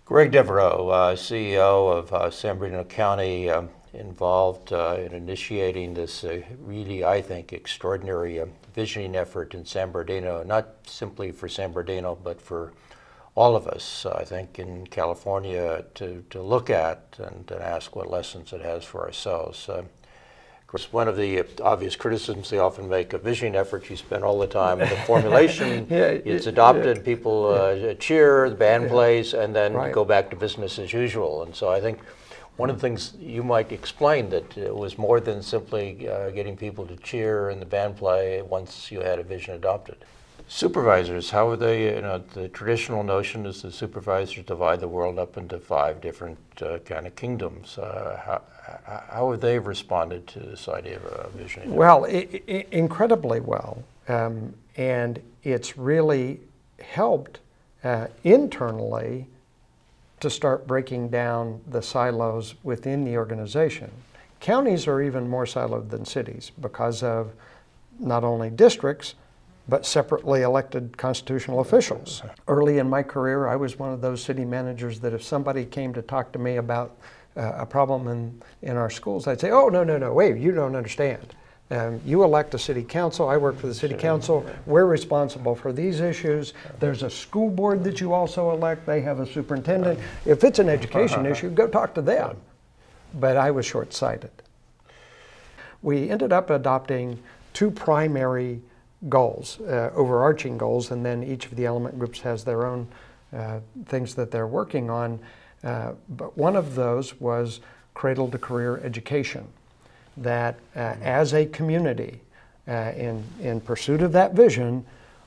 Greg Devereaux, CEO of San Bernardino County, involved in initiating this really, I think, extraordinary visioning effort in San Bernardino, not simply for San Bernardino, but for all of us, I think, in California to look at and ask what lessons it has for ourselves. Of course, one of the obvious criticisms they often make of visioning efforts, you spend all the time in the formulation, it's adopted, people cheer, the band plays, and then go back to business as usual. And so I think one of the things you might explain that it was more than simply getting people to cheer and the band play once you had a vision adopted. Supervisors, how are they, the traditional notion is the supervisors divide the world up into 5 different kind of kingdoms. How have they responded to this idea of a vision? Well, incredibly well. And it's really helped internally to start breaking down the silos within the organization. Counties are even more siloed than cities because of not only districts, but separately elected constitutional officials. Early in my career, I was one of those city managers that if somebody came to talk to me about a problem in our schools, I'd say, oh, no, wait, you don't understand. You elect a city council, I work for the city council, we're responsible for these issues. There's a school board that you also elect, they have a superintendent. If it's an education issue, go talk to them. But I was short-sighted. We ended up adopting 2 primary goals, overarching goals, and then each of the element groups has their own things that they're working on. But one of those was cradle-to-career education, that as a community, in pursuit of that vision,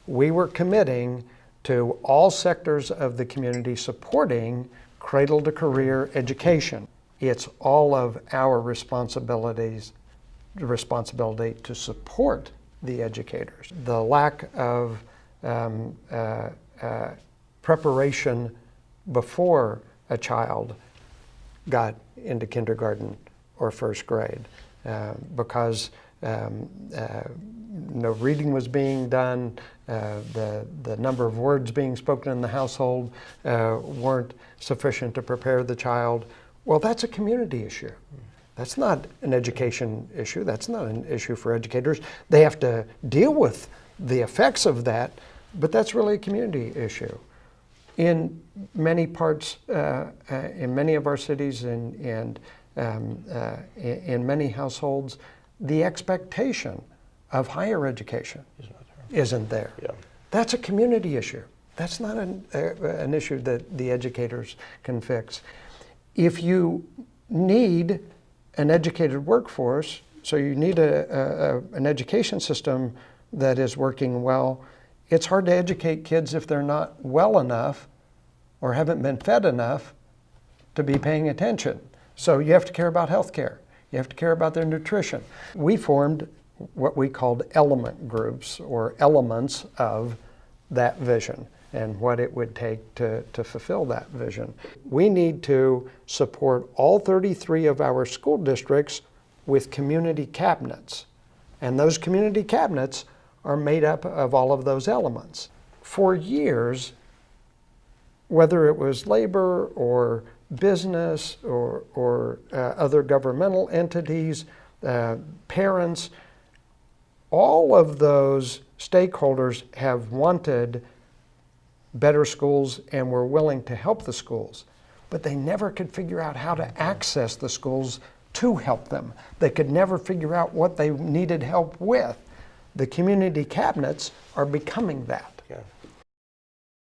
we were committing to all sectors of the community supporting cradle-to-career education. It's all of our responsibility to support the educators. The lack of preparation before a child got into kindergarten or first grade because no reading was being done, the number of words being spoken in the household weren't sufficient to prepare the child. Well, that's a community issue. That's not an education issue. That's not an issue for educators. They have to deal with the effects of that, but that's really a community issue. In many parts, in many of our cities and in many households, the expectation of higher education isn't there. Yeah. That's a community issue. That's not an issue that the educators can fix. If you need an educated workforce, so you need an education system that is working well, it's hard to educate kids if they're not well enough or haven't been fed enough to be paying attention. So you have to care about health care. You have to care about their nutrition. We formed what we called element groups or elements of that vision and what it would take to fulfill that vision. We need to support all 33 of our school districts with community cabinets. And those community cabinets are made up of all of those elements. For years, whether it was labor or business or other governmental entities, parents, all of those stakeholders have wanted better schools and were willing to help the schools, but they never could figure out how to access the schools to help them. They could never figure out what they needed help with. The community cabinets are becoming that. Yeah.